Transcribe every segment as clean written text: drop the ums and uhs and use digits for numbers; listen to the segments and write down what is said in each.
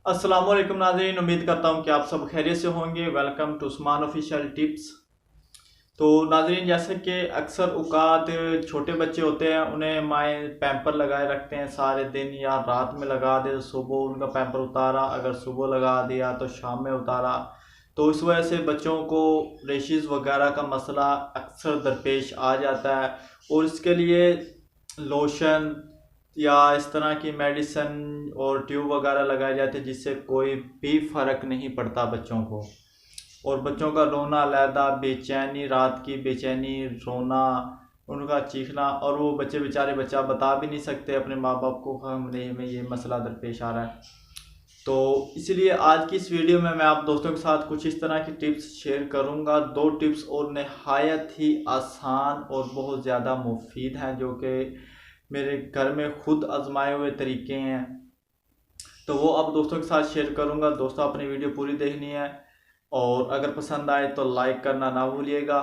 अस्सलाम वालेकुम नाज़रीन, उम्मीद करता हूँ कि आप सब खैरियत से होंगे। Welcome to Usman official tips. तो नाज़रीन, जैसे कि अक्सर औकात छोटे बच्चे होते हैं, उन्हें माएँ पैम्पर लगाए रखते हैं सारे दिन, या रात में लगा दे तो सुबह उनका पैम्पर उतारा, अगर सुबह लगा दिया तो शाम में उतारा। तो इस वजह से बच्चों को रेशेस वगैरह का मसला अक्सर दरपेश आ जाता है, और इसके लिए लोशन या इस तरह की मेडिसिन और ट्यूब वगैरह लगाए जाते हैं, जिससे कोई भी फ़र्क नहीं पड़ता बच्चों को। और बच्चों का रोना अलहदा, बेचैनी, रात की बेचैनी, रोना, उनका चीखना, और वो बच्चे बेचारे बच्चा बता भी नहीं सकते अपने माँ बाप को हमने में ये मसला दरपेश आ रहा है। तो इसलिए आज की इस वीडियो में मैं आप दोस्तों के साथ कुछ इस तरह की टिप्स शेयर करूंगा। दो टिप्स और नहायत ही आसान और बहुत ज़्यादा मुफीद हैं, जो कि मेरे घर में खुद आजमाए हुए तरीके हैं। तो वो अब दोस्तों के साथ शेयर करूंगा। दोस्तों, अपनी वीडियो पूरी देखनी है, और अगर पसंद आए तो लाइक करना ना भूलिएगा।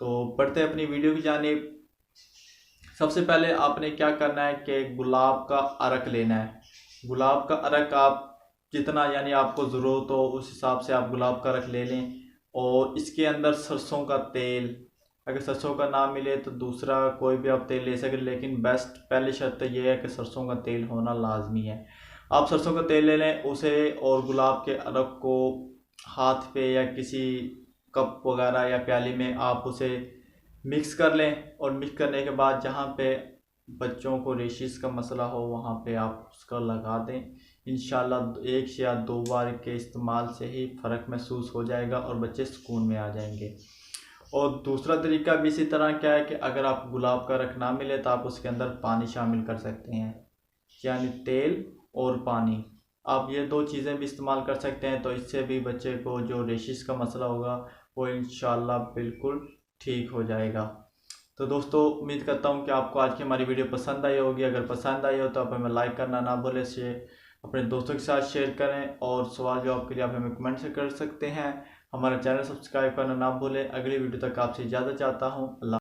तो बढ़ते हैं अपनी वीडियो की जानिब। सबसे पहले आपने क्या करना है कि गुलाब का अरक लेना है। गुलाब का अरक आप जितना यानी आपको ज़रूरत हो उस हिसाब से आप गुलाब का अरक ले लें, और इसके अंदर सरसों का तेल, अगर सरसों का ना मिले तो दूसरा कोई भी आप तेल ले सकते, लेकिन बेस्ट पहली शर्त यह है कि सरसों का तेल होना लाजमी है। आप सरसों का तेल ले लें उसे, और गुलाब के अरक को हाथ पे या किसी कप वगैरह या प्याली में आप उसे मिक्स कर लें। और मिक्स करने के बाद जहाँ पे बच्चों को रेशिस का मसला हो वहाँ पे आप उसका लगा दें। इंशाल्लाह एक से या दो बार के इस्तेमाल से ही फ़र्क महसूस हो जाएगा और बच्चे सुकून में आ जाएंगे। और दूसरा तरीका भी इसी तरह क्या है कि अगर आप गुलाब का रख ना मिले तो आप उसके अंदर पानी शामिल कर सकते हैं, यानी तेल और पानी। आप ये दो चीज़ें भी इस्तेमाल कर सकते हैं, तो इससे भी बच्चे को जो रेशिस का मसला होगा वो इंशाल्लाह बिल्कुल ठीक हो जाएगा। तो दोस्तों, उम्मीद करता हूँ कि आपको आज की हमारी वीडियो पसंद आई होगी। अगर पसंद आई हो तो आप हमें लाइक करना ना भूलें, से अपने दोस्तों के साथ शेयर करें, और सवाल जवाब के लिए आप हमें कमेंट से कर सकते हैं। हमारा चैनल सब्सक्राइब करना ना भूलें। अगली वीडियो तक आपसे इजाज़त चाहता हूँ। अल्लाह।